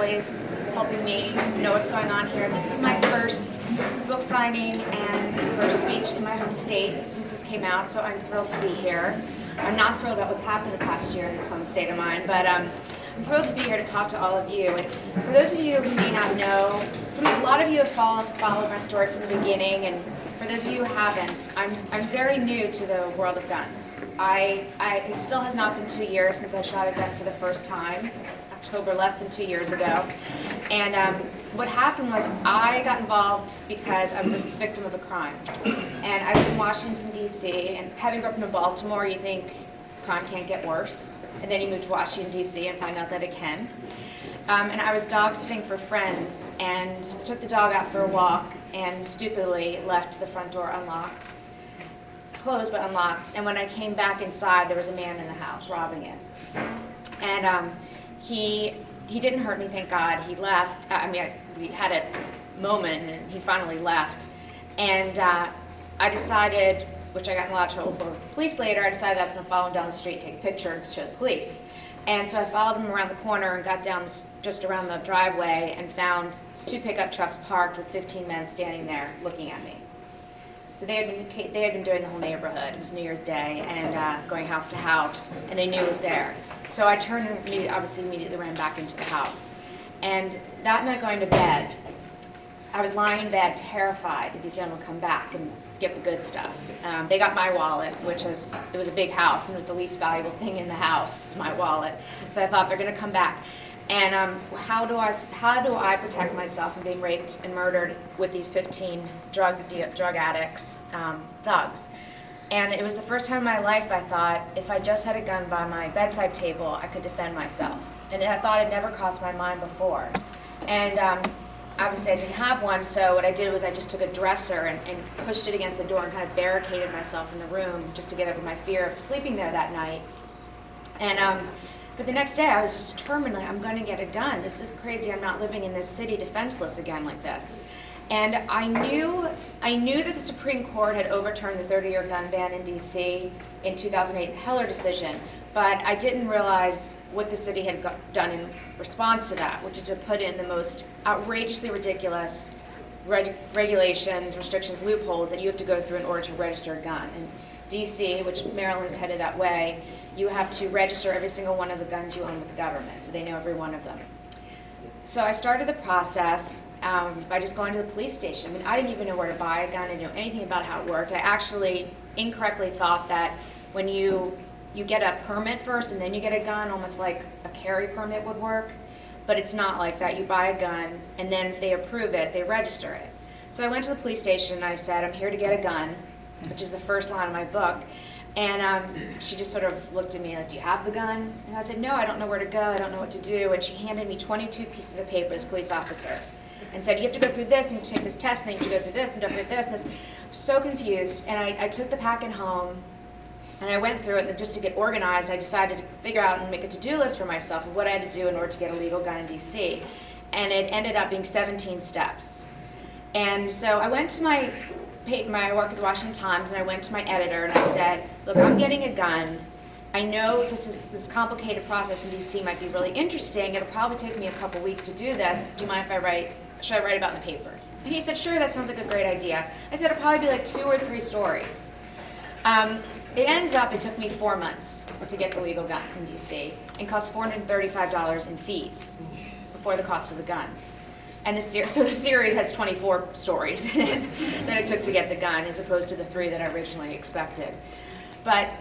always helping me know what's going on here. This is my first book signing and first speech in my home state since this came out, so I'm thrilled to be here. I'm not thrilled about what's happened the past year in this home state of mine, but I'm thrilled to be here to talk to all of you. And for those of you who may not know, a lot of you have followed my story from the beginning, and for those of you who haven't, I'm very new to the world of guns. It still has not been 2 years since I shot a gun for the first time. It's October, less than 2 years ago. And what happened was I got involved because I was a victim of a crime. And I was in Washington, D.C., and having grown up in Baltimore, you think crime can't get worse. And then you move to Washington, D.C. and find out that it can. And I was dog sitting for friends and took the dog out for a walk and stupidly left the front door unlocked, closed but unlocked. And when I came back inside, there was a man in the house robbing it. And he didn't hurt me, thank God. He left. We had a moment, and he finally left. And I decided, which I got in a lot of trouble for with the police later, I decided I was going to follow him down the street, take a picture, and show the police. And so I followed him around the corner and got down just around the driveway and found 2 pickup trucks parked with 15 men standing there looking at me. So they had been doing the whole neighborhood. It was New Year's Day, and going house to house, and they knew it was there. So I turned and immediately ran back into the house. And that night going to bed, I was lying in bed terrified that these men would come back and get the good stuff. They got my wallet, it was a big house, and it was the least valuable thing in the house, my wallet. So I thought they're going to come back. And how do I protect myself from being raped and murdered with these 15 drug addicts, thugs? And it was the first time in my life I thought, if I just had a gun by my bedside table, I could defend myself. And I thought it never crossed my mind before. And obviously I didn't have one, so what I did was I just took a dresser and pushed it against the door and kind of barricaded myself in the room just to get over my fear of sleeping there that night. And but the next day I was just determined, like, I'm going to get a gun. This is crazy. I'm not living in this city defenseless again like this. And I knew that the Supreme Court had overturned the 30-year gun ban in D.C. in 2008 Heller decision, but I didn't realize what the city had done in response to that, which is to put in the most outrageously ridiculous regulations, restrictions, loopholes that you have to go through in order to register a gun. In D.C., which Maryland is headed that way, you have to register every single one of the guns you own with the government, so they know every one of them. So I started the process by just going to the police station. I mean, I didn't even know where to buy a gun. I didn't know anything about how it worked. I actually incorrectly thought that when you get a permit first and then you get a gun, almost like a carry permit would work, but it's not like that. You buy a gun, and then if they approve it, they register it. So I went to the police station and I said, I'm here to get a gun, which is the first line of my book. And she just sort of looked at me like, do you have the gun? And I said, no, I don't know where to go, I don't know what to do. And she handed me 22 pieces of paper, this police officer, and said, you have to go through this, and you have to take this test, and then you have to go through this, and go through this, and this. So confused, and I took the packet home, and I went through it, and just to get organized, I decided to figure out and make a to-do list for myself of what I had to do in order to get a legal gun in D.C. And it ended up being 17 steps. And so I went to my work at the Washington Times, and I went to my editor, and I said, look, I'm getting a gun. I know this complicated process in D.C. might be really interesting. It'll probably take me a couple weeks to do this. Do you mind if should I write about it in the paper? And he said, sure, that sounds like a great idea. I said, it'll probably be like 2 or 3 stories. It ends up, it took me 4 months to get the legal gun in D.C. and cost $435 in fees before the cost of the gun. And the series has 24 stories that it took to get the gun, as opposed to the 3 that I originally expected. But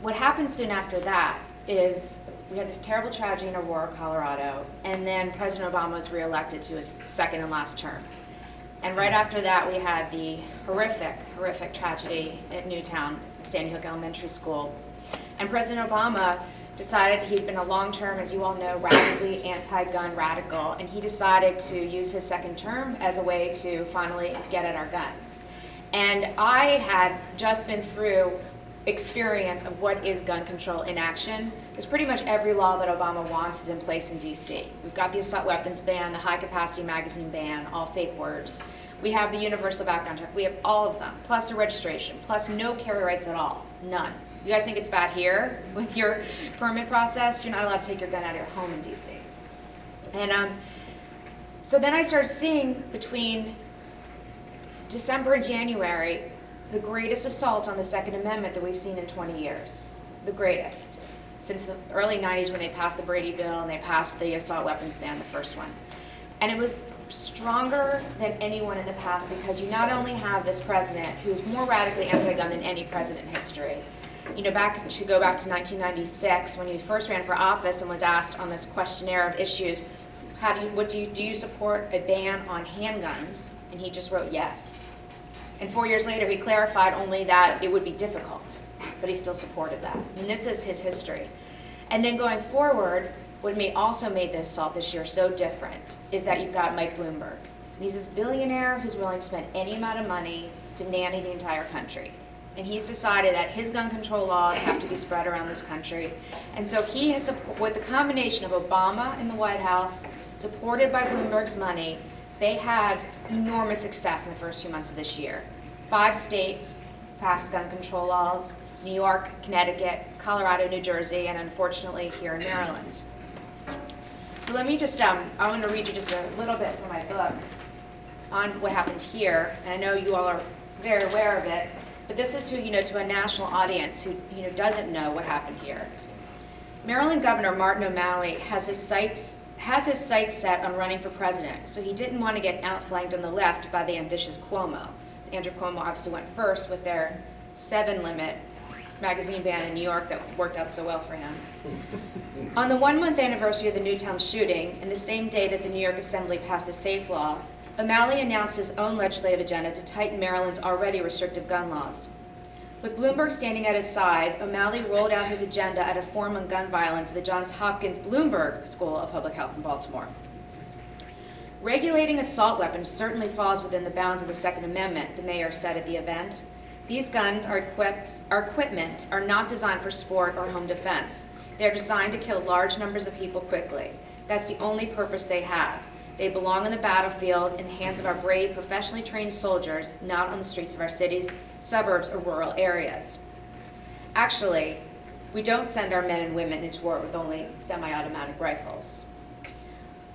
what happened soon after that is we had this terrible tragedy in Aurora, Colorado, and then President Obama was reelected to his second and last term. And right after that, we had the horrific tragedy at Newtown, Sandy Hook Elementary School. And President Obama decided he'd been a long-term, as you all know, radically anti-gun radical, and he decided to use his second term as a way to finally get at our guns. And I had just been through experience of what is gun control in action, because pretty much every law that Obama wants is in place in D.C. We've got the assault weapons ban, the high-capacity magazine ban, all fake words. We have the universal background check. We have all of them, plus a registration, plus no carry rights at all, none. You guys think it's bad here with your permit process? You're not allowed to take your gun out of your home in D.C. And so then I started seeing between December and January the greatest assault on the Second Amendment that we've seen in 20 years. The greatest. Since the early 90s when they passed the Brady Bill and they passed the assault weapons ban, the first one. And it was stronger than anyone in the past because you not only have this president who's more radically anti-gun than any president in history. You know, to go back to 1996 when he first ran for office and was asked on this questionnaire of issues, do you support a ban on handguns? And he just wrote yes. And 4 years later, he clarified only that it would be difficult, but he still supported that. And this is his history. And then going forward, what also made this assault this year so different is that you've got Mike Bloomberg. He's this billionaire who's willing to spend any amount of money to nanny the entire country. And he's decided that his gun control laws have to be spread around this country. And so he has, with the combination of Obama in the White House, supported by Bloomberg's money, they had enormous success in the first few months of this year. 5 states passed gun control laws: New York, Connecticut, Colorado, New Jersey, and unfortunately here in Maryland. So let me just, I want to read you just a little bit from my book on what happened here. And I know you all are very aware of it, but this is to a national audience who doesn't know what happened here. Maryland Governor Martin O'Malley has his sights set on running for president, so he didn't want to get outflanked on the left by the ambitious Cuomo. Andrew Cuomo obviously went first with their 7-limit magazine ban in New York that worked out so well for him. On the 1-month anniversary of the Newtown shooting, and the same day that the New York Assembly passed the SAFE law, O'Malley announced his own legislative agenda to tighten Maryland's already restrictive gun laws. With Bloomberg standing at his side, O'Malley rolled out his agenda at a forum on gun violence at the Johns Hopkins Bloomberg School of Public Health in Baltimore. Regulating assault weapons certainly falls within the bounds of the Second Amendment, the mayor said at the event. These guns are equipment are not designed for sport or home defense. They are designed to kill large numbers of people quickly. That's the only purpose they have. They belong on the battlefield in the hands of our brave, professionally trained soldiers, not on the streets of our cities, suburbs, or rural areas. Actually, we don't send our men and women into war with only semi-automatic rifles.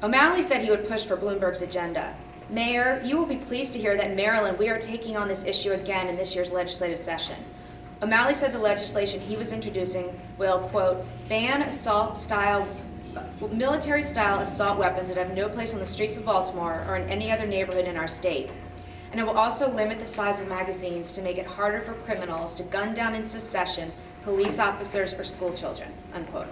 O'Malley said he would push for Bloomberg's agenda. Mayor, you will be pleased to hear that in Maryland we are taking on this issue again in this year's legislative session. O'Malley said the legislation he was introducing will, quote, ban military-style assault weapons that have no place on the streets of Baltimore or in any other neighborhood in our state. And it will also limit the size of magazines to make it harder for criminals to gun down in succession police officers or school children, unquote.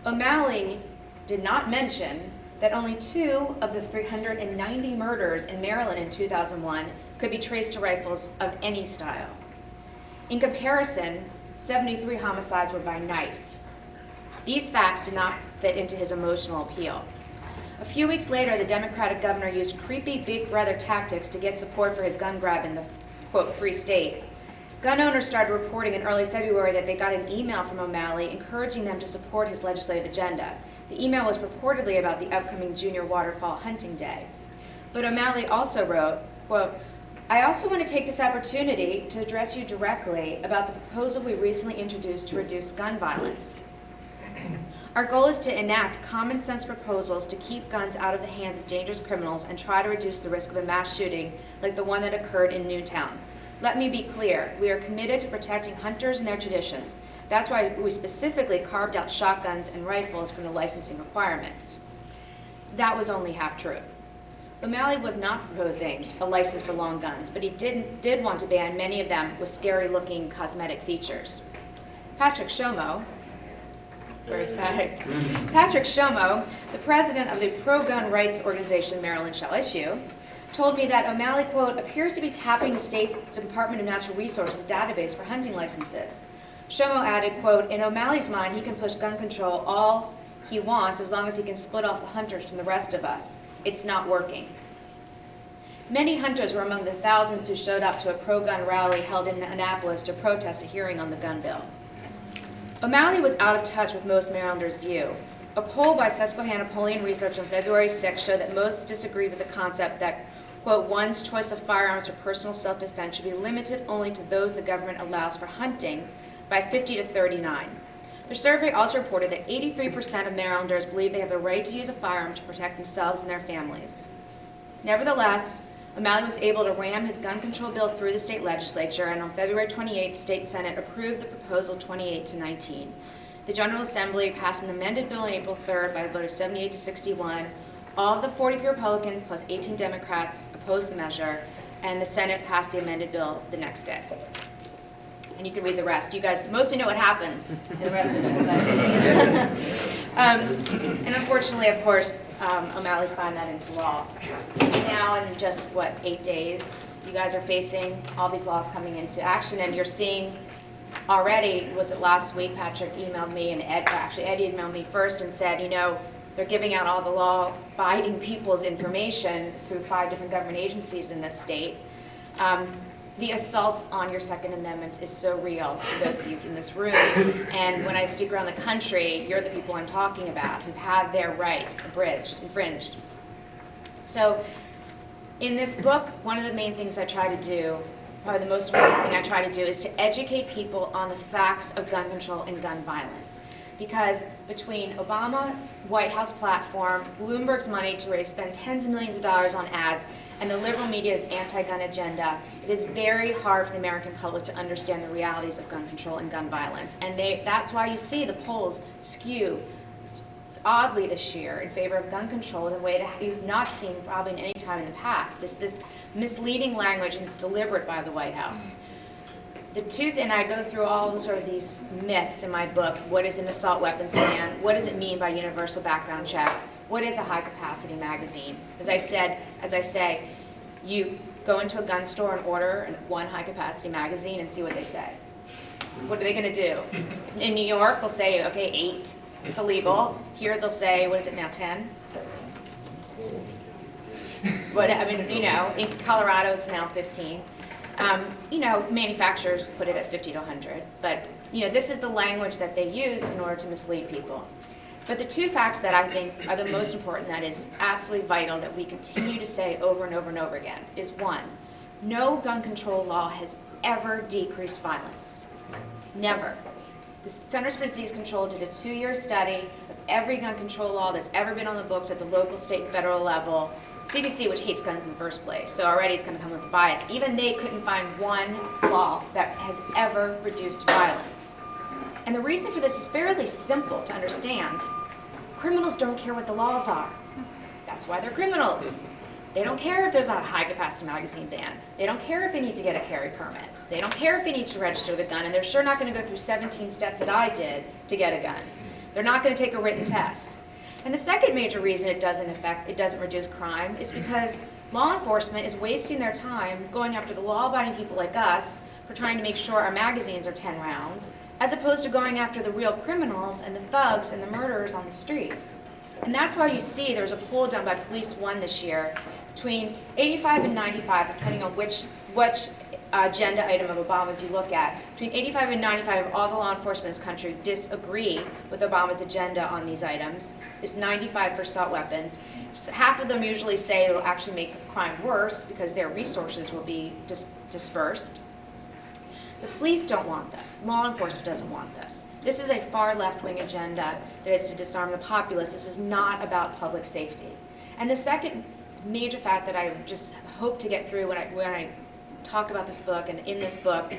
O'Malley did not mention that only 2 of the 390 murders in Maryland in 2001 could be traced to rifles of any style. In comparison, 73 homicides were by knife. These facts did not fit into his emotional appeal. A few weeks later, the Democratic governor used creepy big brother tactics to get support for his gun grab in the, quote, free state. Gun owners started reporting in early February that they got an email from O'Malley encouraging them to support his legislative agenda. The email was purportedly about the upcoming Junior Waterfowl Hunting Day. But O'Malley also wrote, quote, I also want to take this opportunity to address you directly about the proposal we recently introduced to reduce gun violence. Our goal is to enact common sense proposals to keep guns out of the hands of dangerous criminals and try to reduce the risk of a mass shooting like the one that occurred in Newtown. Let me be clear, we are committed to protecting hunters and their traditions. That's why we specifically carved out shotguns and rifles from the licensing requirements. That was only half true. O'Malley was not proposing a license for long guns, but he did want to ban many of them with scary-looking cosmetic features. Patrick Shomo, the president of the pro-gun rights organization Maryland Shall Issue, told me that O'Malley, quote, appears to be tapping the state's Department of Natural Resources database for hunting licenses. Shomo added, quote, in O'Malley's mind, he can push gun control all he wants as long as he can split off the hunters from the rest of us. It's not working. Many hunters were among the thousands who showed up to a pro-gun rally held in Annapolis to protest a hearing on the gun bill. O'Malley was out of touch with most Marylanders' view. A poll by Susquehanna Polling Research on February 6 showed that most disagreed with the concept that, quote, one's choice of firearms for personal self-defense should be limited only to those the government allows for hunting by 50 to 39. The survey also reported that 83% of Marylanders believe they have the right to use a firearm to protect themselves and their families. Nevertheless, O'Malley was able to ram his gun control bill through the state legislature, and on February 28th, the state Senate approved the proposal 28-19. The General Assembly passed an amended bill on April 3rd by a vote of 78 to 61. All of the 43 Republicans plus 18 Democrats opposed the measure, and the Senate passed the amended bill the next day. And you can read the rest. You guys mostly know what happens in the rest of it. And unfortunately, of course, O'Malley signed that into law. Now, in just, 8 days, you guys are facing all these laws coming into action, and you're seeing already, was it last week, Patrick emailed me, and Ed emailed me first and said, they're giving out all the law-abiding people's information through 5 different government agencies in this state. The assault on your Second Amendment is so real to those of you in this room. And when I speak around the country, you're the people I'm talking about who've had their rights infringed. So in this book, one of the main things I try to do, probably the most important thing I try to do, is to educate people on the facts of gun control and gun violence. Because between Obama, White House platform, Bloomberg's money to spend tens of millions of dollars on ads, and the liberal media's anti-gun agenda, it is very hard for the American public to understand the realities of gun control and gun violence. And that's why you see the polls skew oddly this year in favor of gun control in a way that you've not seen probably in any time in the past. It's this misleading language, and it's deliberate by the White House. And I go through all sort of these myths in my book. What is an assault weapons ban? What does it mean by universal background check? What is a high-capacity magazine? As I say, you go into a gun store and order one high-capacity magazine and see what they say. What are they going to do? In New York, they'll say, okay, 8. It's illegal. Here, they'll say, what is it now, 10? In Colorado, it's now 15. Manufacturers put it at 50 to 100. But, this is the language that they use in order to mislead people. But the 2 facts that I think are the most important, that is absolutely vital, that we continue to say over and over and over again, is 1, no gun control law has ever decreased violence. Never. The Centers for Disease Control did a 2-year study of every gun control law that's ever been on the books at the local, state, and federal level. CDC, which hates guns in the first place, so already it's going to come with a bias. Even they couldn't find one law that has ever reduced violence. And the reason for this is fairly simple to understand. Criminals don't care what the laws are. That's why they're criminals. They don't care if there's a high-capacity magazine ban. They don't care if they need to get a carry permit. They don't care if they need to register the gun, and they're sure not going to go through 17 steps that I did to get a gun. They're not going to take a written test. And the second major reason it doesn't reduce crime is because law enforcement is wasting their time going after the law-abiding people like us for trying to make sure our magazines are 10 rounds, as opposed to going after the real criminals and the thugs and the murderers on the streets. And that's why you see there was a poll done by Police One this year between 85 and 95, depending on which agenda item of Obama's you look at. Between 85 and 95 of all the law enforcement in this country disagree with Obama's agenda on these items. It's 95 for assault weapons. Half of them usually say it will actually make crime worse because their resources will be dispersed. The police don't want this. Law enforcement doesn't want this. This is a far left-wing agenda that is to disarm the populace. This is not about public safety. And the second major fact that I just hope to get through when I talk about this book and in this book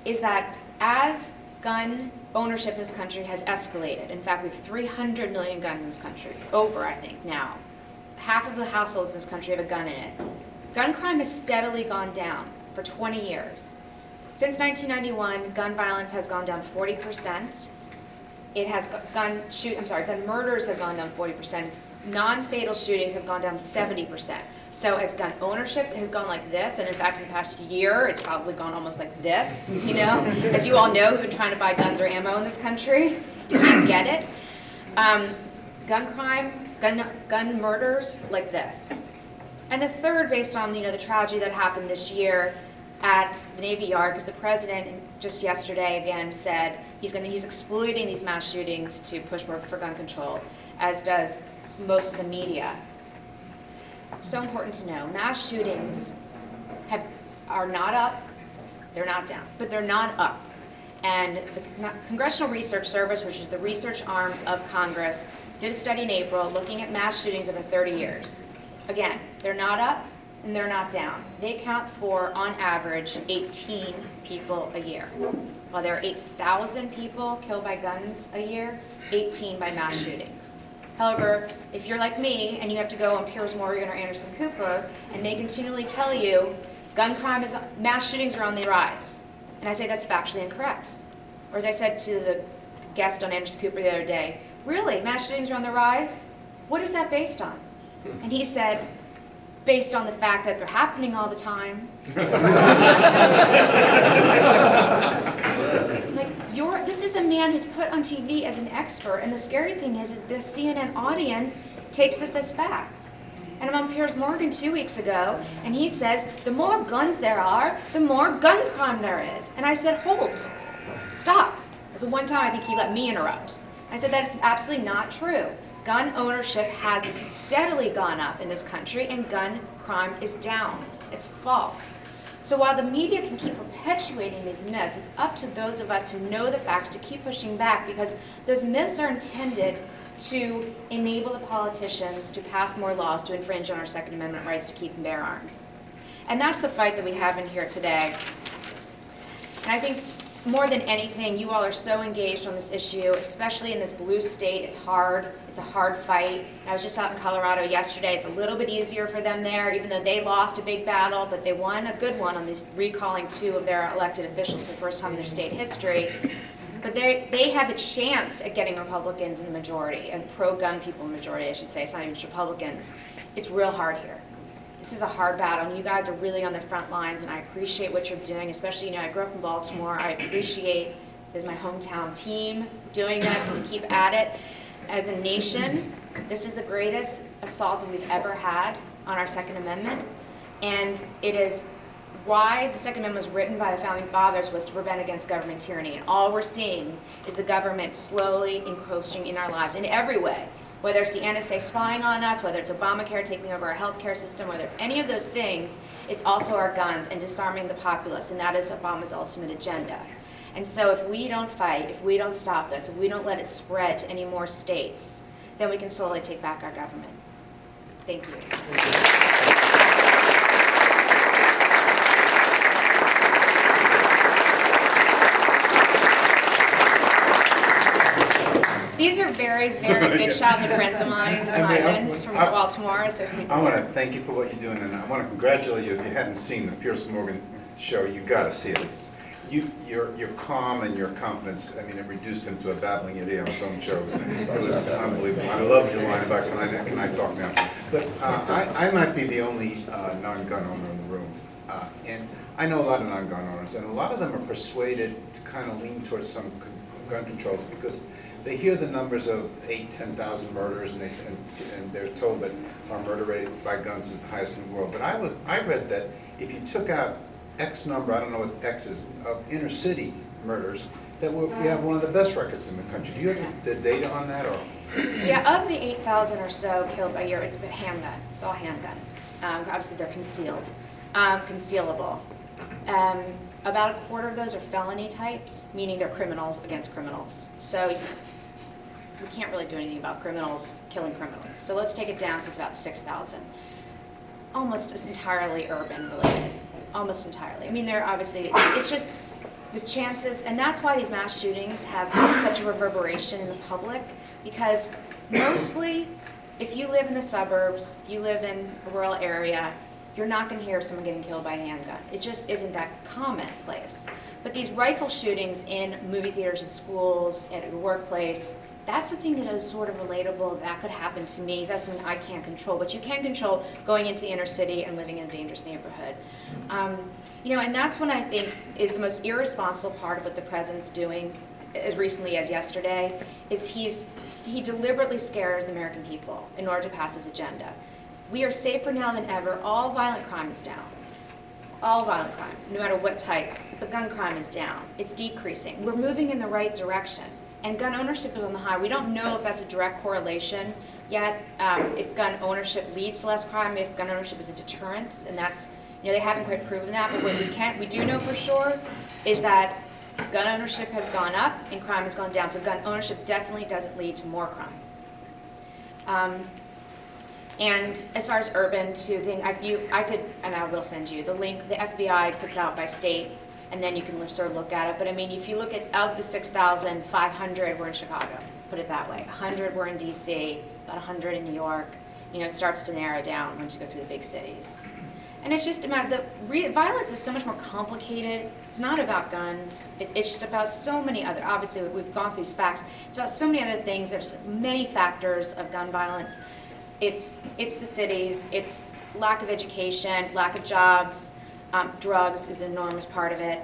is that as gun ownership in this country has escalated, in fact, we have 300 million guns in this country, over, I think, now. Half of the households in this country have a gun in it. Gun crime has steadily gone down for 20 years. Since 1991, gun violence has gone down 40%. Gun murders have gone down 40%. Non-fatal shootings have gone down 70%. So as gun ownership has gone like this, and in fact in the past year, it's probably gone almost like this, As you all know who've been trying to buy guns or ammo in this country, you can't get it. Gun crime, gun murders like this. And the third, based on the tragedy that happened this year at the Navy Yard, because the president just yesterday again said he's exploiting these mass shootings to push more for gun control, as does most of the media. So important to know, mass shootings are not up, they're not down, but they're not up. And the Congressional Research Service, which is the research arm of Congress, did a study in April looking at mass shootings over 30 years. Again, they're not up and they're not down. They account for, on average, 18 people a year. While there are 8,000 people killed by guns a year, 18 by mass shootings. However, if you're like me and you have to go on Piers Morgan or Anderson Cooper, and they continually tell you mass shootings are on the rise, and I say that's factually incorrect. Or as I said to the guest on Anderson Cooper the other day, really, mass shootings are on the rise? What is that based on? And he said, based on the fact that they're happening all the time. This is a man who's put on TV as an expert, and the scary thing is the CNN audience takes this as fact. And I'm on Piers Morgan 2 weeks ago, and he says, the more guns there are, the more gun crime there is. And I said, hold, stop. It was the one time I think he let me interrupt. I said, that is absolutely not true. Gun ownership has steadily gone up in this country, and gun crime is down. It's false. So while the media can keep perpetuating these myths, it's up to those of us who know the facts to keep pushing back, because those myths are intended to enable the politicians to pass more laws to infringe on our Second Amendment rights to keep and bear arms. And that's the fight that we have in here today. And I think more than anything, you all are so engaged on this issue, especially in this blue state. It's hard. It's a hard fight. I was just out in Colorado yesterday. It's a little bit easier for them there, even though they lost a big battle, but they won a good one on this recalling 2 of their elected officials for the first time in their state history. But they have a chance at getting Republicans in the majority, and pro-gun people in the majority, I should say. It's not even just Republicans. It's real hard here. This is a hard battle, and you guys are really on the front lines, and I appreciate what you're doing, especially, I grew up in Baltimore. I appreciate, as my hometown team, doing this, and to keep at it. As a nation, this is the greatest assault that we've ever had on our Second Amendment, and it is why the Second Amendment was written by the Founding Fathers, was to prevent against government tyranny, and all we're seeing is the government slowly encroaching in our lives in every way. Whether it's the NSA spying on us, whether it's Obamacare taking over our healthcare system, whether it's any of those things, it's also our guns and disarming the populace, and that is Obama's ultimate agenda. And so if we don't fight, if we don't stop this, if we don't let it spread to any more states, then we can slowly take back our government. Thank you. These are very, very good childhood friends of mine, Lyndon's from Baltimore. So sweet. I want to thank you for what you're doing, and I want to congratulate you. If you hadn't seen the Piers Morgan show, you got to see it. Your calm and your confidence. I mean, it reduced him to a babbling idiot on his own shows. It was unbelievable. I loved your line about can I talk now? But I might be the only non-gun owner in the room, and I know a lot of non-gun owners, and a lot of them are persuaded to kind of lean towards some gun controls because they hear the numbers of 10,000 murders, and they're told that our murder rate by guns is the highest in the world. But I read that if you took out X number, I don't know what X is, of inner city murders, that we have one of the best records in the country. Do you have the data on that? Or? Yeah, of the 8,000 or so killed by year, it's been handgun. It's all handgun. Obviously, they're concealed, concealable. About a quarter of those are felony types, meaning they're criminals against criminals. So we can't really do anything about criminals killing criminals. So let's take it down, so it's about 6,000. Almost entirely urban related, almost entirely. I mean, they're obviously, it's just the chances, and that's why these mass shootings have such a reverberation in the public, because mostly, if you live in the suburbs, if you live in a rural area, you're not going to hear of someone getting killed by a handgun. It just isn't that commonplace. But these rifle shootings in movie theaters and schools, at your workplace, that's something that is sort of relatable. That could happen to me. That's something I can't control. But you can control going into the inner city and living in a dangerous neighborhood. And that's what I think is the most irresponsible part of what the president's doing, as recently as yesterday, is he deliberately scares the American people in order to pass his agenda. We are safer now than ever. All violent crime is down. All violent crime, no matter what type. But gun crime is down. It's decreasing. We're moving in the right direction. And gun ownership is on the high. We don't know if that's a direct correlation yet, if gun ownership leads to less crime, if gun ownership is a deterrent, and that's, they haven't quite proven that, but what we do know for sure is that gun ownership has gone up and crime has gone down. So gun ownership definitely doesn't lead to more crime. And as far as urban to thing, I could, and I will send you the link. The FBI puts out by state, and then you can sort of look at it. But I mean, if you look at of the 6,500 were in Chicago, put it that way. 100 were in D.C., about 100 in New York. You know, it starts to narrow down once you go through the big cities. And it's just a matter, violence is so much more complicated. It's not about guns. It's just about so many other, obviously we've gone through these facts. It's about so many other things. There's many factors of gun violence. It's the cities, it's lack of education, lack of jobs, drugs is an enormous part of it.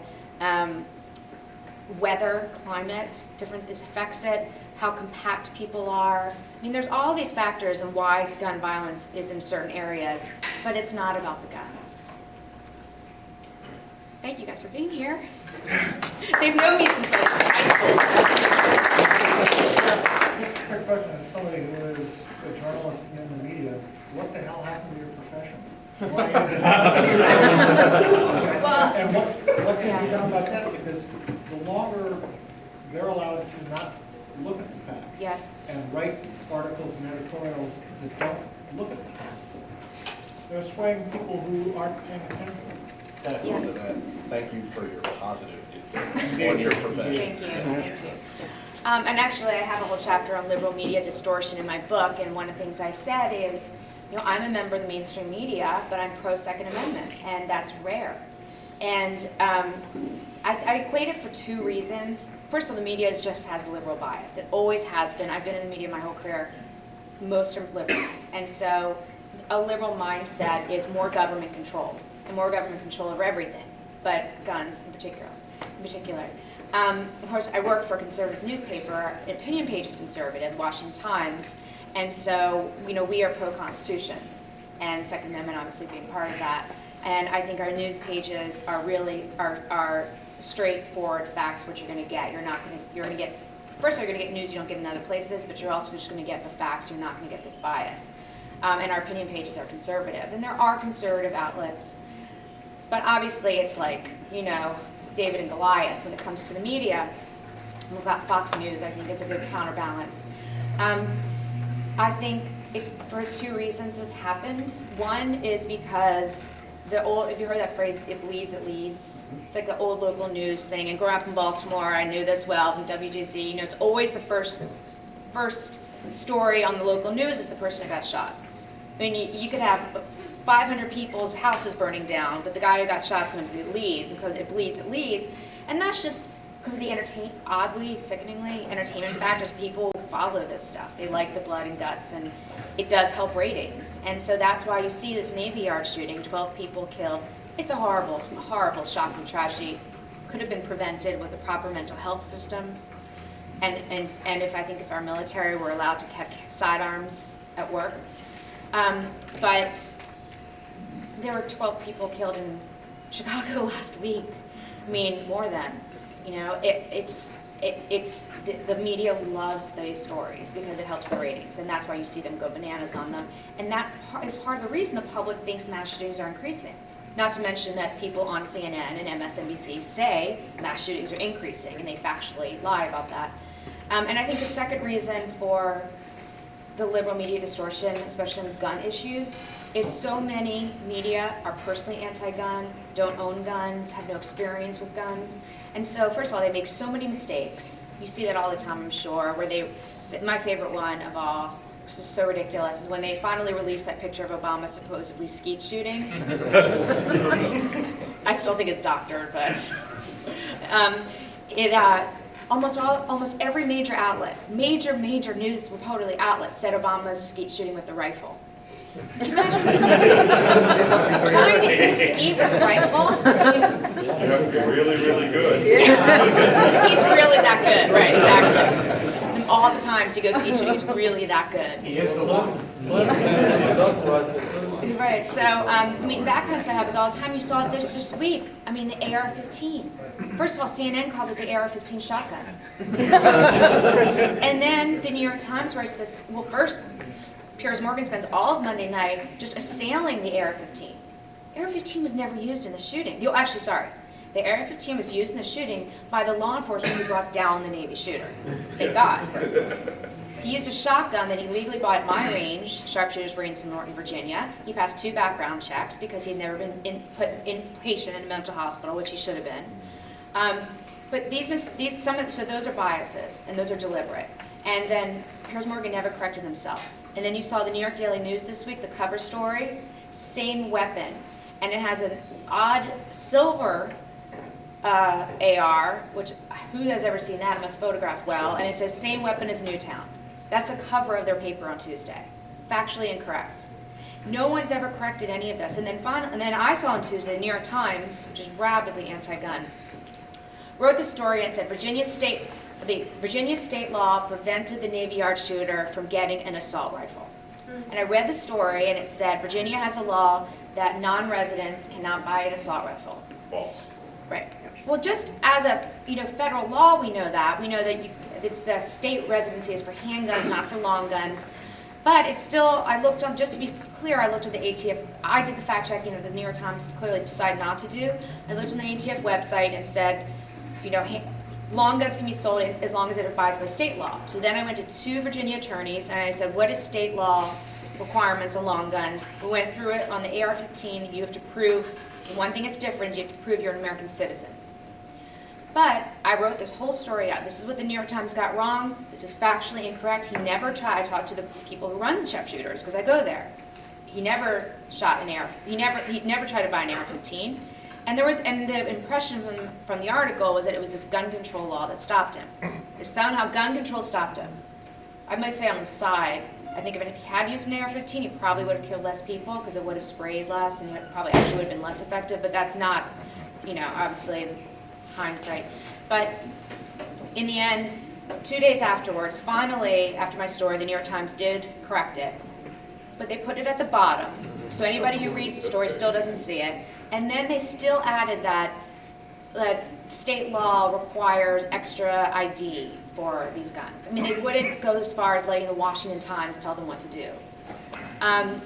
Weather, climate, this affects it, how compact people are. I mean, there's all these factors in why gun violence is in certain areas, but it's not about the guns. Thank you guys for being here. They've known me since I was in high school. Quick question, as somebody who is a journalist in the media, what the hell happened to your profession? Why is it not? Well, And what can be done about that? Because the longer they're allowed to not look at the facts yeah. and write articles and editorials that don't look at the facts, they're swaying people who aren't paying attention. Can I add to that? Thank you for your positive influence on your profession. Thank you. And actually, I have a whole chapter on liberal media distortion in my book, and one of the things I said is, you know, I'm a member of the mainstream media, but I'm pro-Second Amendment, and that's rare. And I equate it for two reasons. First of all, the media just has a liberal bias. It always has been. I've been in the media my whole career. Most are liberals. And so a liberal mindset is more government control, and more government control over everything, but guns in particular. Of course, I work for a conservative newspaper. Our opinion page is conservative, Washington Times, and so we are pro-Constitution, and Second Amendment obviously being part of that. And I think our news pages are really are straightforward facts, which you're going to get. You're going to get, first you're going to get news you don't get in other places, but you're also just going to get the facts. You're not going to get this bias. And our opinion pages are conservative, and there are conservative outlets, but obviously it's like, David and Goliath when it comes to the media. We've got Fox News, I think, is a good counterbalance. I think for two reasons this happened. One is because if you heard that phrase, it bleeds, it leads. It's like the old local news thing. And growing up in Baltimore, I knew this well from WJZ. It's always the first story on the local news is the person who got shot. I mean, you could have 500 people's houses burning down, but the guy who got shot is going to be the lead because it bleeds, it leads. And that's just because of the oddly, sickeningly entertainment factors. People follow this stuff. They like the blood and guts, and it does help ratings. And so that's why you see this Navy Yard shooting, 12 people killed. It's a horrible, horrible, shocking tragedy. Could have been prevented with a proper mental health system. And if our military were allowed to have sidearms at work. But there were 12 people killed in Chicago last week. I mean, more than. The media loves these stories because it helps the ratings, and that's why you see them go bananas on them. And that is part of the reason the public thinks mass shootings are increasing. Not to mention that people on CNN and MSNBC say mass shootings are increasing, and they factually lie about that. And I think the second reason for the liberal media distortion, especially in gun issues, is so many media are personally anti-gun, don't own guns, have no experience with guns. And so, first of all, they make so many mistakes. You see that all the time, I'm sure, where my favorite one of all, which is so ridiculous, is when they finally released that picture of Obama supposedly skeet shooting. I still think it's doctored, but almost every major outlet, major news reporterly outlet said Obama's skeet shooting with the rifle. Can you imagine trying to hit a skeet with a rifle? You have to be really, really good. He's really that good, right? Exactly. And all the times he goes skeet shooting, he's really that good. He is the one. Right, so that kind of stuff happens all the time. You saw this week. I mean, the AR-15. First of all, CNN calls it the AR-15 shotgun. And then the New York Times writes this, well, first, Piers Morgan spends all of Monday night just assailing the AR-15. AR-15 was never used in the shooting. The AR-15 was used in the shooting by the law enforcement who brought down the Navy shooter. Thank God. He used a shotgun that he legally bought at my range, sharpshooters range in Norton, Virginia. He passed 2 background checks because he'd never been put inpatient in a mental hospital, which he should have been. But so those are biases, and those are deliberate. And then Piers Morgan never corrected himself. And then you saw the New York Daily News this week, the cover story, same weapon. And it has an odd silver AR, which who has ever seen that? It must photograph well. And it says same weapon as Newtown. That's the cover of their paper on Tuesday. Factually incorrect. No one's ever corrected any of this. And then I saw on Tuesday, the New York Times, which is rabidly anti-gun, wrote the story and said the Virginia state law prevented the Navy Yard shooter from getting an assault rifle. And I read the story and it said Virginia has a law that non-residents cannot buy an assault rifle. False. Right. Well, just as a federal law, we know that. We know that it's the state residency is for handguns, not for long guns. But it's still, just to be clear, I looked at the ATF. I did the fact checking that the New York Times clearly decided not to do. I looked on the ATF website and it said, long guns can be sold as long as it abides by state law. So then I went to 2 Virginia attorneys and I said, what is state law requirements on long guns? We went through it on the AR-15. You have to prove, the one thing that's different is you have to prove you're an American citizen. But I wrote this whole story out. This is what the New York Times got wrong. This is factually incorrect. He never tried. I talked to the people who run sharpshooters because I go there. He never shot an AR. He never tried to buy an AR-15. And the impression from the article was that it was this gun control law that stopped him. It's somehow gun control stopped him. I might say on the side, I think if he had used an AR-15, he probably would have killed less people because it would have sprayed less and it probably actually would have been less effective. But that's not, obviously hindsight. But in the end, 2 days afterwards, finally, after my story, the New York Times did correct it. But they put it at the bottom. So anybody who reads the story still doesn't see it. And then they still added that state law requires extra ID for these guns. I mean, they wouldn't go as far as letting the Washington Times tell them what to do.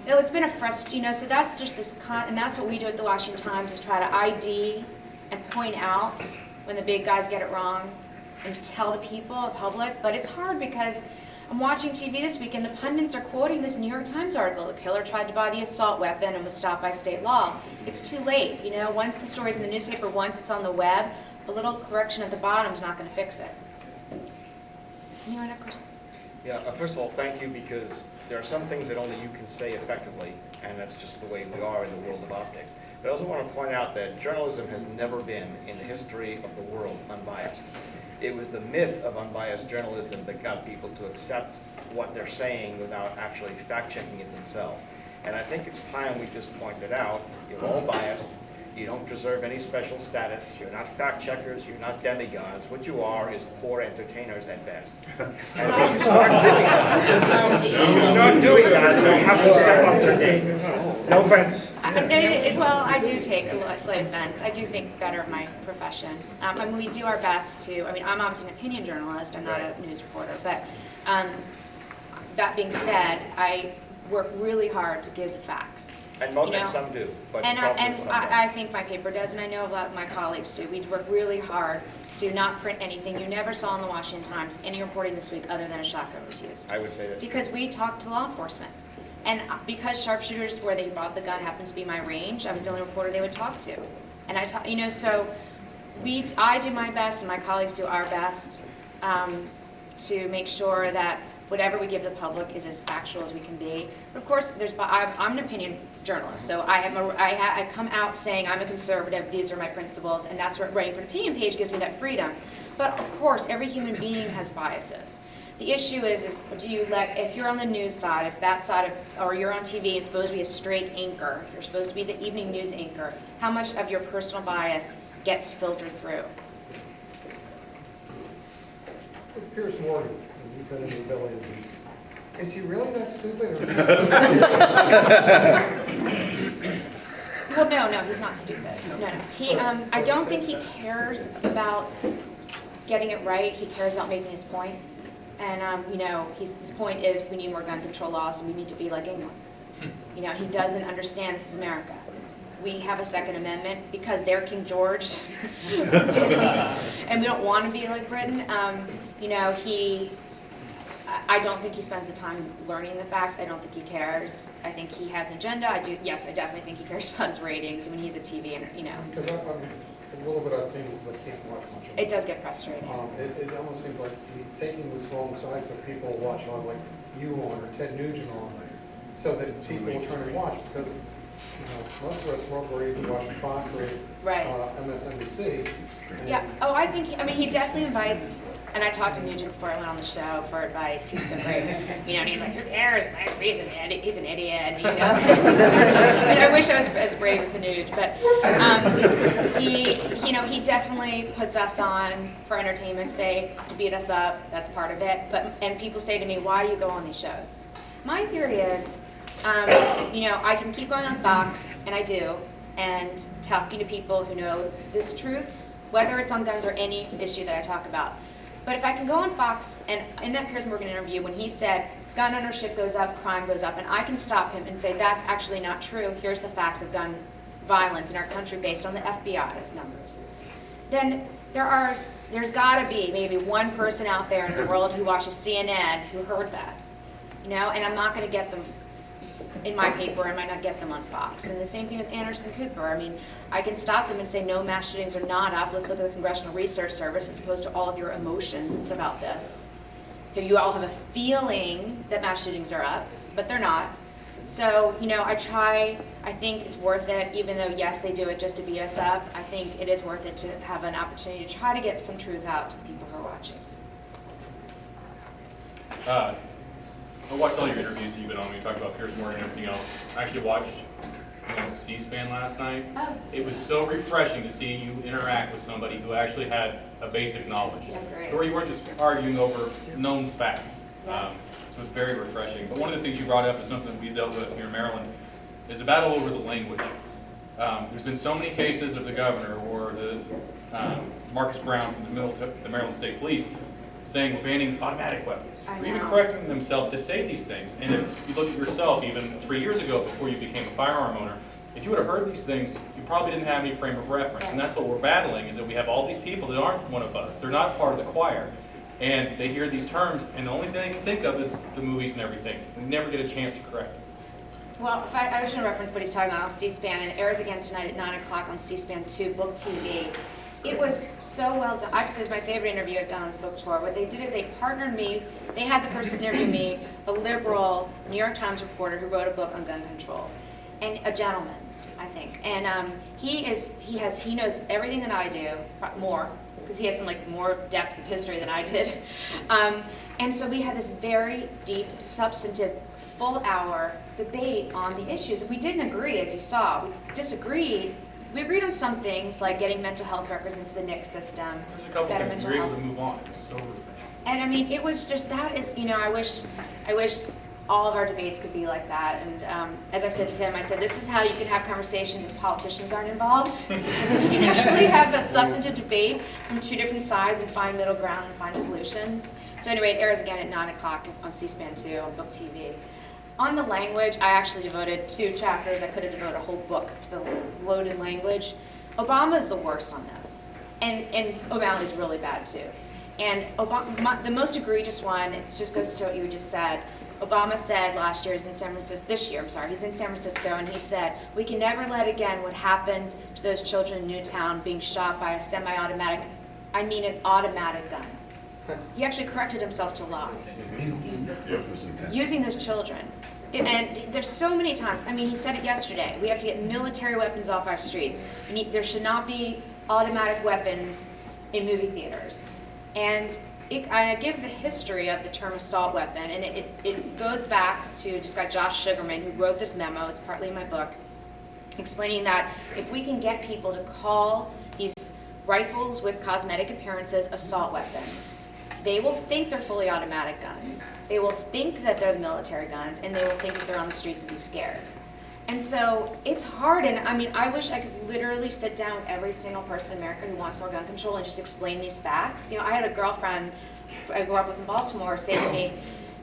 It's been a frustration, so that's just this, and that's what we do at the Washington Times is try to ID and point out when the big guys get it wrong and tell the people, the public. But it's hard because I'm watching TV this week and the pundits are quoting this New York Times article. The killer tried to buy the assault weapon and was stopped by state law. It's too late, once the story's in the newspaper, once it's on the web, a little correction at the bottom is not going to fix it. Anyone have a question? Yeah, first of all, thank you, because there are some things that only you can say effectively, and that's just the way we are in the world of optics. But I also want to point out that journalism has never been, in the history of the world, unbiased. It was the myth of unbiased journalism that got people to accept what they're saying without actually fact-checking it themselves. And I think it's time we just pointed out, you're all biased, you don't deserve any special status, you're not fact-checkers, you're not demigods. What you are is poor entertainers at best. And if you start doing that, you'll have to step up to date. No offense. Well, I do take a slight offense. I do think better of my profession. We do our best to, I'm obviously an opinion journalist, I'm not a news reporter, but that being said, I work really hard to give the facts. And some do, but I think my paper does, and I know a lot of my colleagues do. We work really hard to not print anything. You never saw in the Washington Times any reporting this week other than a shotgun was used. I would say that. Because we talked to law enforcement. And because sharpshooters, where they bought the gun, happens to be my range, I was the only reporter they would talk to. And I do my best, and my colleagues do our best to make sure that whatever we give the public is as factual as we can be. But of course, I'm an opinion journalist, so I come out saying I'm a conservative, these are my principles, and that's what writing for an opinion page gives me that freedom. But of course, every human being has biases. The issue is do you if you're on the news side, if that side or you're on TV, it's supposed to be a straight anchor, you're supposed to be the evening news anchor, how much of your personal bias gets filtered through? Piers Morgan, you've been in the ability of these. Is he really that stupid? Well, no, he's not stupid. No. I don't think he cares about getting it right. He cares about making his point. And, his point is we need more gun control laws and we need to be like England. He doesn't understand this is America. we have a Second Amendment because they're King George, and we don't want to be like Britain. You know, I don't think he spends the time learning the facts. I don't think he cares. I think he has an agenda. I definitely think he cares about his ratings. I mean, he's a TV, you know. Because a little bit I've seen, because I can't watch much of it. It does get frustrating. It almost seems like he's taking this wrong side so people watch on, like you on, or Ted Nugent on, so that people will turn and watch, because, you know, most of us we're either watching Fox or Right. MSNBC. Yeah. Oh, I mean, he definitely invites, and I talked to Nugent before I went on the show for advice. He's so great. You know, and he's like, who cares? He's an idiot, you know. I mean, I wish I was as brave as the Nuge, but he definitely puts us on for entertainment's sake, to beat us up. That's part of it. And people say to me, why do you go on these shows? My theory is, you know, I can keep going on Fox, and I do, and talking to people who know these truths, whether it's on guns or any issue that I talk about. But if I can go on Fox, and in that Piers Morgan interview, when he said gun ownership goes up, crime goes up, and I can stop him and say that's actually not true, here's the facts of gun violence in our country based on the FBI's numbers, then there's got to be maybe one person out there in the world who watches CNN who heard that, you know, and I'm not going to get them in my paper. I might not get them on Fox. And the same thing with Anderson Cooper. I mean, I can stop them and say, no, mass shootings are not up. Let's look at the Congressional Research Service as opposed to all of your emotions about this. You all have a feeling that mass shootings are up, but they're not. So, you know, I think it's worth it, even though, yes, they do it just to beat us up. I think it is worth it to have an opportunity to try to get some truth out to the people who are watching. I watched all your interviews that you've been on when you talk about Piers Morgan and everything else. I actually watched C-SPAN last night. Oh. It was so refreshing to see you interact with somebody who actually had a basic knowledge. Yeah, great. Where you weren't just arguing over known facts. Yeah. So it's very refreshing. But one of the things you brought up is something we dealt with here in Maryland, is the battle over the language. There's been so many cases of the governor or the Marcus Brown from the Maryland State Police saying we're banning automatic weapons. I Or even know. correcting themselves to say these things. And if you look at yourself, even 3 years ago before you became a firearm owner, if you would have heard these things, you probably didn't have any frame of reference. And that's what we're battling, is that we have all these people that aren't one of us. They're not part of the choir. And they hear these terms, and the only thing they can think of is the movies and everything. We never get a chance to correct it. Well, I was going to reference what he's talking about on C-SPAN, and it airs again tonight at 9 o'clock on C-SPAN 2, Book TV. It was so well done. Actually, it's my favorite interview I've done on this book tour. What they did is they partnered me. They had the person interview me, a liberal New York Times reporter who wrote a book on gun control, and a gentleman, I think. And he knows everything that I do, more, because he has some more depth of history than I did. And so we had this very deep, substantive, full-hour debate on the issues. We didn't agree, as you saw. We disagreed. We agreed on some things, like getting mental health records into the NICS system, There's a couple better things mental we're able health. to move on. It's so refreshing. And I mean, it was just, that is, you know, I wish all of our debates could be like that. And as I said to him, I said, this is how you can have conversations if politicians aren't involved. Because you can actually have a substantive debate from two different sides and find middle ground and find solutions. So anyway, it airs again at 9 o'clock on C-SPAN 2 on Book TV. On the language, I actually devoted 2 chapters. I could have devoted a whole book to the loaded language. Obama's the worst on this. And O'Malley's really bad too. And the most egregious one, it just goes to show what you just said. Obama said last year, he's in San Francisco, he's in San Francisco, and he said, we can never let again what happened to those children in Newtown being shot by a semi-automatic, I mean an automatic gun. He actually corrected himself to lie. Using those children. And there's so many times, I mean, he said it yesterday, we have to get military weapons off our streets. There should not be automatic weapons in movie theaters. And I give the history of the term assault weapon, and it goes back to this guy Josh Sugarman, who wrote this memo, it's partly in my book, explaining that if we can get people to call these rifles with cosmetic appearances assault weapons, they will think they're fully automatic guns. They will think that they're the military guns, and they will think that they're on the streets and be scared. And so it's hard, and I mean, I wish I could literally sit down with every single person in America who wants more gun control and just explain these facts. You know, I had a girlfriend I grew up with in Baltimore say to me,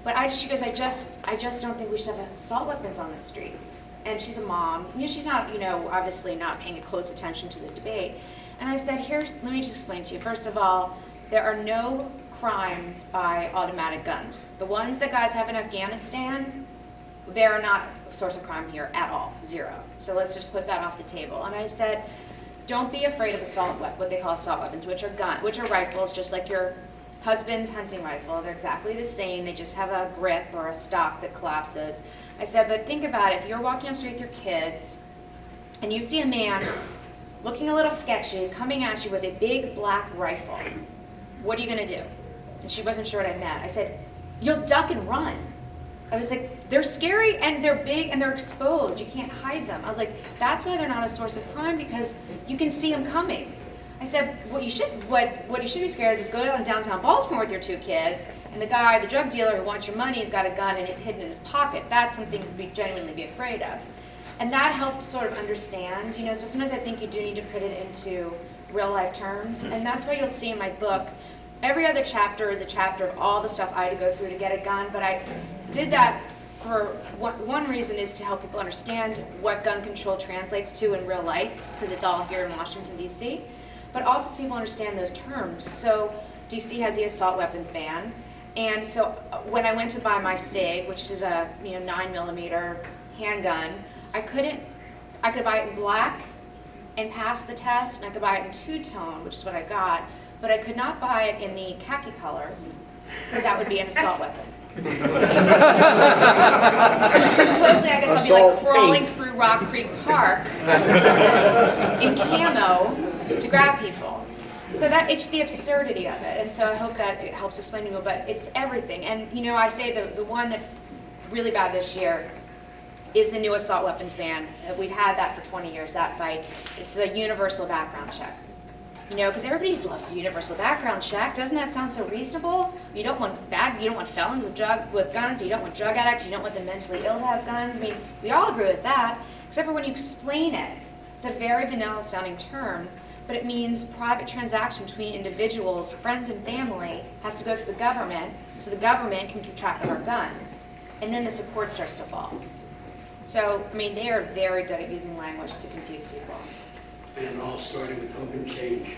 but she goes, I just don't think we should have assault weapons on the streets. and she's a mom. She's not, obviously not paying close attention to the debate. And I said, let me just explain to you. First of all, there are no crimes by automatic guns. The ones that guys have in Afghanistan, they're not a source of crime here at all, 0. So let's just put that off the table. And I said, don't be afraid of what they call assault weapons, which are rifles, just like your husband's hunting rifle. They're exactly the same. They just have a grip or a stock that collapses. I said, but think about it. If you're walking on the street with your kids and you see a man looking a little sketchy coming at you with a big black rifle, what are you going to do? And she wasn't sure what I meant. I said, you'll duck and run. I was like, they're scary and they're big and they're exposed. You can't hide them. I was like, that's why they're not a source of crime, because you can see them coming. I said, what you should be scared of is go down downtown Baltimore with your 2 kids, and the drug dealer who wants your money has got a gun and it's hidden in his pocket. That's something to genuinely be afraid of. And that helped sort of understand, so sometimes I think you do need to put it into real life terms. And that's why you'll see in my book, every other chapter is a chapter of all the stuff I had to go through to get a gun, but I did that for one reason is to help people understand what gun control translates to in real life, because it's all here in Washington, D.C., but also so people understand those terms. So D.C. has the assault weapons ban, and so when I went to buy my SIG, which is a 9mm handgun, I could buy it in black and pass the test, and I could buy it in 2-tone, which is what I got, but I could not buy it in the khaki color, because that would be an assault weapon. Because supposedly I guess I'll be like crawling through Rock Creek Park in camo to grab people. So it's the absurdity of it, and so I hope that it helps explain to people, but it's everything. And I say the one that's really bad this year is the new assault weapons ban. We've had that for 20 years, that fight. It's the universal background check. Because everybody loves a universal background check. Doesn't that sound so reasonable? You don't want felons with guns, you don't want drug addicts, you don't want the mentally ill to have guns. We all agree with that, except for when you explain it. It's a very vanilla sounding term, but it means private transaction between individuals, friends and family, has to go to the government, so the government can keep track of our guns. And then the support starts to fall. So, they are very good at using language to confuse people. And it all started with Hope and Change.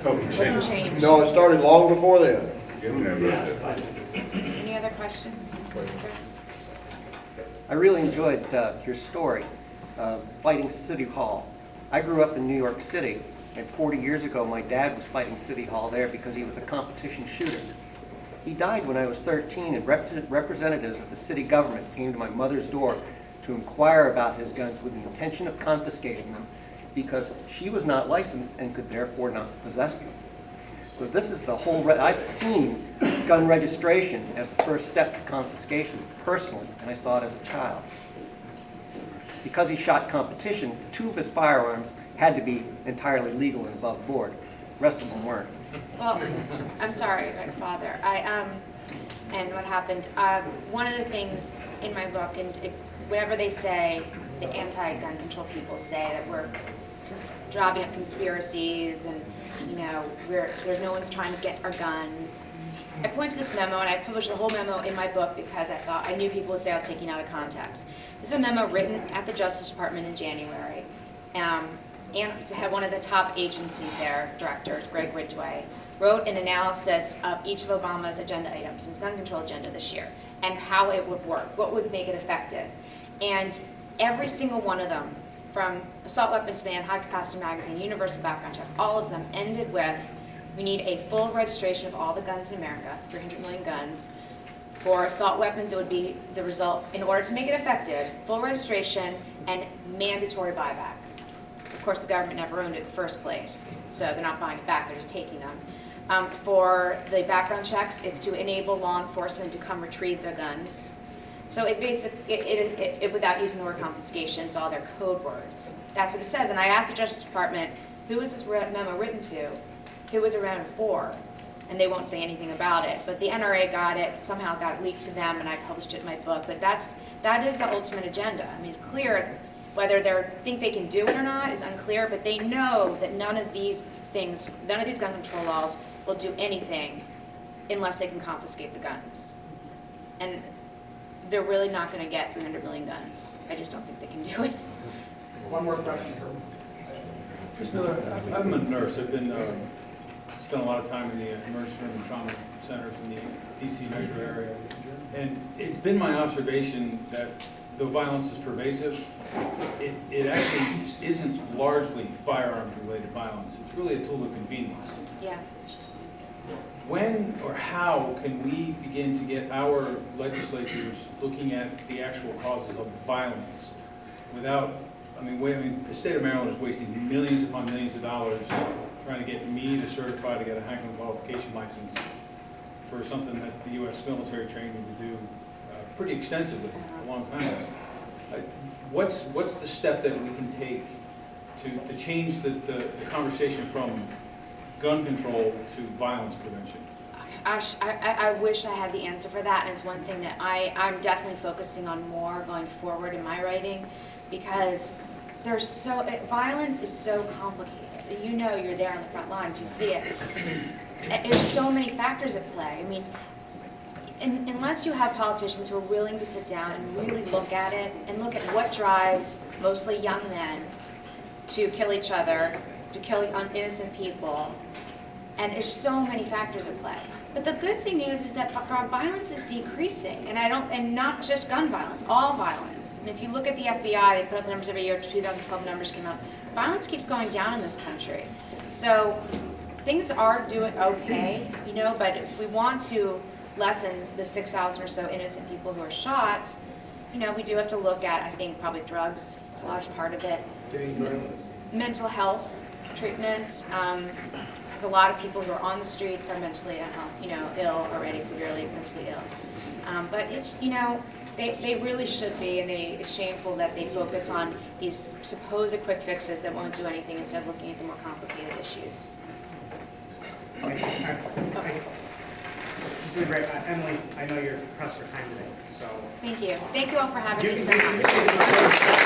Hope and change. No, it started long before then. Any other questions? Sir? I really enjoyed your story, fighting City Hall. I grew up in New York City, and 40 years ago my dad was fighting City Hall there because he was a competition shooter. He died when I was 13, and representatives of the city government came to my mother's door to inquire about his guns with the intention of confiscating them, because she was not licensed and could therefore not possess them. So this is the whole, I've seen gun registration as the first step to confiscation personally, and I saw it as a child. Because he shot competition, 2 of his firearms had to be entirely legal and above board. The rest of them weren't. Well, I'm sorry about your father. And what happened, one of the things in my book, and whenever they say, the anti-gun control people say that we're driving up conspiracies and, there's no one's trying to get our guns. I point to this memo, and I published a whole memo in my book because I knew people would say I was taking it out of context. This is a memo written at the Justice Department in January, and had one of the top agencies there, directors, Greg Ridgway, wrote an analysis of each of Obama's agenda items, his gun control agenda this year, and how it would work, what would make it effective. And every single one of them, from assault weapons ban, high capacity magazine, universal background check, all of them ended with, we need a full registration of all the guns in America, 300 million guns. For assault weapons, it would be the result, in order to make it effective, full registration and mandatory buyback. Of course, the government never owned it in the first place, so they're not buying it back, they're just taking them. For the background checks, it's to enable law enforcement to come retrieve their guns. So it basically, without using the word confiscation, it's all their code words. That's what it says. And I asked the Justice Department, who was this memo written to? Who was around for? And they won't say anything about it. But the NRA got it, somehow got leaked to them, and I published it in my book. But that is the ultimate agenda. It's clear whether they think they can do it or not is unclear, but they know that none of these gun control laws will do anything unless they can confiscate the guns. And they're really not gonna get 300 million guns. I just don't think they can do it. One more question for I'm a nurse. I've been, spent a lot of time in the emergency room and trauma centers in the DC metro area. And it's been my observation that though violence is pervasive, it actually isn't largely firearms-related violence. It's really a tool of convenience. Yeah. When or how can we begin to get our legislatures looking at the actual causes of violence without, the state of Maryland is wasting millions upon millions of dollars trying to get me to certify to get a Hackman qualification license for something that the U.S. military trained me to do pretty extensively a long time ago. What's the step that we can take to change the conversation from gun control to violence prevention? I wish I had the answer for that, and it's one thing that I'm definitely focusing on more going forward in my writing, because violence is so complicated. You know, you're there on the front lines, you see it. There's so many factors at play. I mean, unless you have politicians who are willing to sit down and really look at it, and look at what drives mostly young men to kill each other, to kill innocent people, and there's so many factors at play. But the good thing is that violence is decreasing, and not just gun violence, all violence. And if you look at the FBI, they put out the numbers every year. 2012 numbers came out. Violence keeps going down in this country. So things are doing okay, but if we want to lessen the 6,000 or so innocent people who are shot, we do have to look at, I think, probably drugs. It's a large part of it. Mental health treatment. There's a lot of people who are on the streets are mentally, ill already, severely mentally ill. But it's, they really should be, and it's shameful that they focus on these supposed quick fixes that won't do anything instead of looking at the more complicated issues. Doing great. Emily, I know you're pressed for time today, so. Thank you. Thank you all for having me so much.